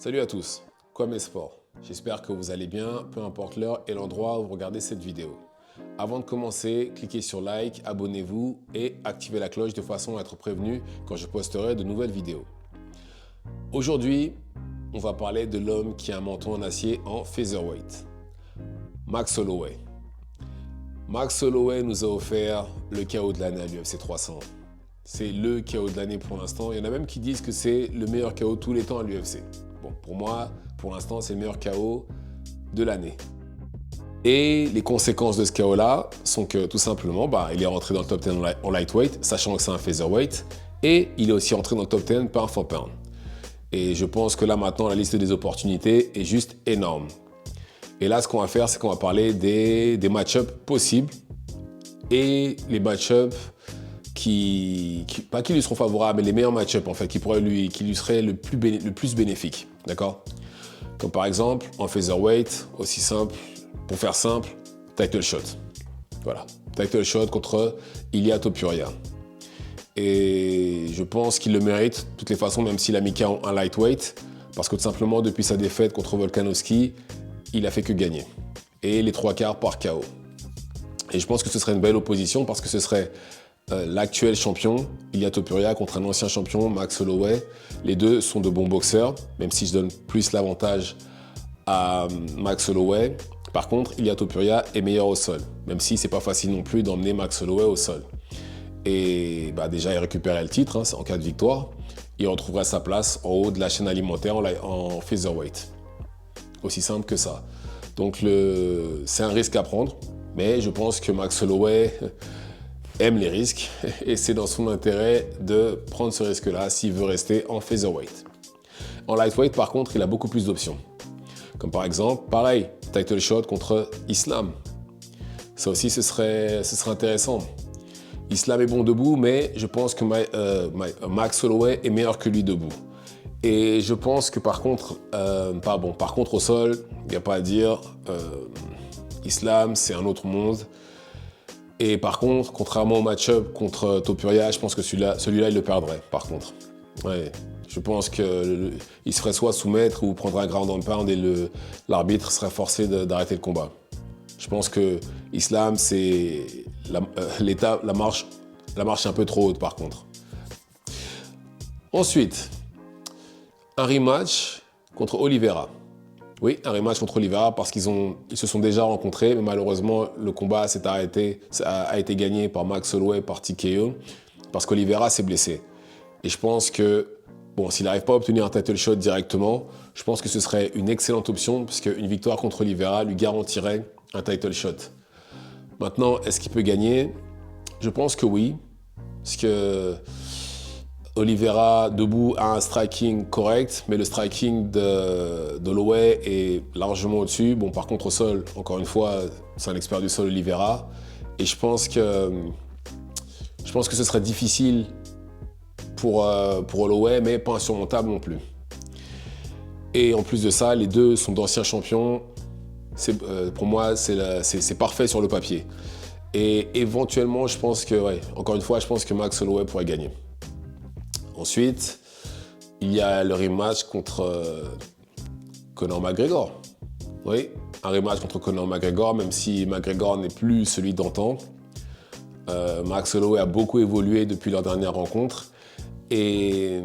Salut à tous, Kwame Sport. J'espère que vous allez bien, peu importe l'heure et l'endroit où vous regardez cette vidéo. Avant de commencer, cliquez sur like, abonnez-vous et activez la cloche de façon à être prévenu quand je posterai de nouvelles vidéos. Aujourd'hui, on va parler de l'homme qui a un menton en acier en featherweight, Max Holloway. Max Holloway nous a offert le KO de l'année à l'UFC 300. C'est le KO de l'année pour l'instant. Il y en a même qui disent que c'est le meilleur KO de tous les temps à l'UFC. Bon, pour moi, pour l'instant, c'est le meilleur KO de l'année. Et les conséquences de ce KO-là sont que, tout simplement, il est rentré dans le top 10 en lightweight, sachant que c'est un featherweight, et il est aussi rentré dans le top 10 pound for pound. Et je pense que là, maintenant, la liste des opportunités est juste énorme. Et là, ce qu'on va faire, c'est qu'on va parler des match-ups possibles et les match-ups pas qui lui seront favorables, mais les meilleurs match-ups en fait, qui lui seraient le plus bénéfiques, d'accord? Comme par exemple, en featherweight, aussi simple, pour faire simple, title shot. Voilà, title shot contre Ilia Topuria. Et je pense qu'il le mérite, de toutes les façons, même s'il a mis KO un lightweight, parce que tout simplement, depuis sa défaite contre Volkanovski, il a fait que gagner. Et les 3/4 par KO. Et je pense que ce serait une belle opposition, parce que ce serait l'actuel champion, Ilia Topuria, contre un ancien champion, Max Holloway. Les deux sont de bons boxeurs, même si je donne plus l'avantage à Max Holloway. Par contre, Ilia Topuria est meilleur au sol, même si c'est pas facile non plus d'emmener Max Holloway au sol. Et déjà, il récupérait le titre en cas de victoire. Il retrouverait sa place en haut de la chaîne alimentaire en featherweight. Aussi simple que ça. Donc c'est un risque à prendre, mais je pense que Max Holloway aime les risques et c'est dans son intérêt de prendre ce risque-là s'il veut rester en featherweight. En lightweight, par contre, il a beaucoup plus d'options. Comme par exemple, pareil, title shot contre Islam. Ça aussi, ce serait intéressant. Islam est bon debout, mais je pense que Max Holloway est meilleur que lui debout. Et je pense que par contre au sol, il n'y a pas à dire. Islam, c'est un autre monde. Et par contre, contrairement au match-up contre Topuria, je pense que celui-là, il le perdrait, par contre. Ouais, je pense qu'il se ferait soit soumettre ou prendrait un ground and pound et l'arbitre serait forcé d'arrêter le combat. Je pense que Islam, c'est la marche est un peu trop haute, par contre. Ensuite, un rematch contre Oliveira. Oui, un rematch contre Oliveira parce qu'ils se sont déjà rencontrés, mais malheureusement, le combat a été gagné par Max Holloway par TKO parce qu'Oliveira s'est blessé. Et je pense que, s'il n'arrive pas à obtenir un title shot directement, je pense que ce serait une excellente option parce qu'une victoire contre Oliveira lui garantirait un title shot. Maintenant, est-ce qu'il peut gagner? Je pense que oui, parce que Oliveira debout a un striking correct, mais le striking d'Holloway est largement au-dessus. Bon, par contre, au sol, encore une fois, c'est un expert du sol, Oliveira. Et je pense que ce serait difficile pour Holloway, mais pas insurmontable non plus. Et en plus de ça, les deux sont d'anciens champions. Pour moi, c'est parfait sur le papier. Et éventuellement, je pense que Max Holloway pourrait gagner. Ensuite, il y a le rematch contre Conor McGregor. Oui, un rematch contre Conor McGregor, même si McGregor n'est plus celui d'antan. Max Holloway a beaucoup évolué depuis leur dernière rencontre. Et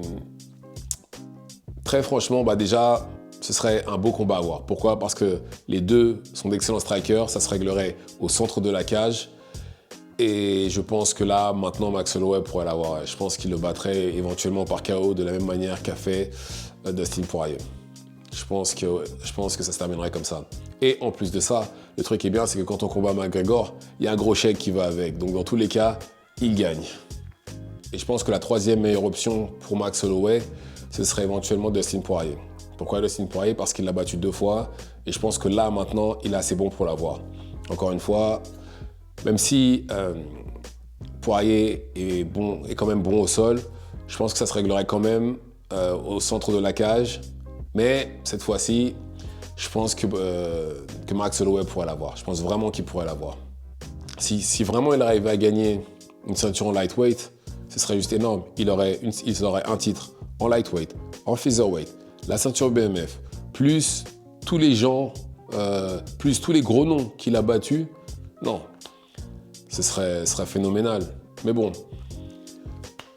très franchement, déjà, ce serait un beau combat à voir. Pourquoi? Parce que les deux sont d'excellents strikers. Ça se réglerait au centre de la cage. Et je pense que là, maintenant, Max Holloway pourrait l'avoir. Je pense qu'il le battrait éventuellement par KO de la même manière qu'a fait Dustin Poirier. Je pense que ça se terminerait comme ça. Et en plus de ça, le truc qui est bien, c'est que quand on combat McGregor, il y a un gros chèque qui va avec. Donc dans tous les cas, il gagne. Et je pense que la troisième meilleure option pour Max Holloway, ce serait éventuellement Dustin Poirier. Pourquoi Dustin Poirier? Parce qu'il l'a battu 2 fois. Et je pense que là, maintenant, il est assez bon pour l'avoir. Encore une fois, même si Poirier est quand même bon au sol, je pense que ça se réglerait quand même au centre de la cage. Mais cette fois-ci, je pense que Max Holloway pourrait l'avoir. Je pense vraiment qu'il pourrait l'avoir. Si vraiment il arrivait à gagner une ceinture en lightweight, ce serait juste énorme. Il aurait un titre en lightweight, en featherweight, la ceinture BMF, plus tous les gens, plus tous les gros noms qu'il a battus, non, ce serait phénoménal. Mais bon,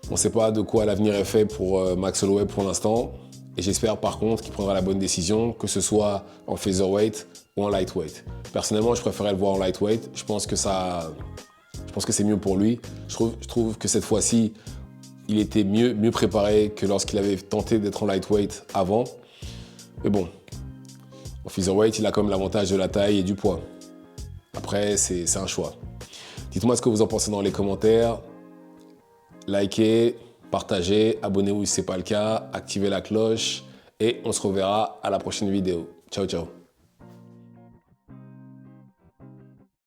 on ne sait pas de quoi l'avenir est fait pour Max Holloway pour l'instant. Et j'espère par contre qu'il prendra la bonne décision, que ce soit en featherweight ou en lightweight. Personnellement, je préférais le voir en lightweight. Je pense que c'est mieux pour lui. Je trouve que cette fois-ci, il était mieux préparé que lorsqu'il avait tenté d'être en lightweight avant. Mais bon, en featherweight, il a quand même l'avantage de la taille et du poids. Après, c'est un choix. Dites-moi ce que vous en pensez dans les commentaires. Likez, partagez, abonnez-vous si ce n'est pas le cas, activez la cloche et on se reverra à la prochaine vidéo. Ciao, ciao.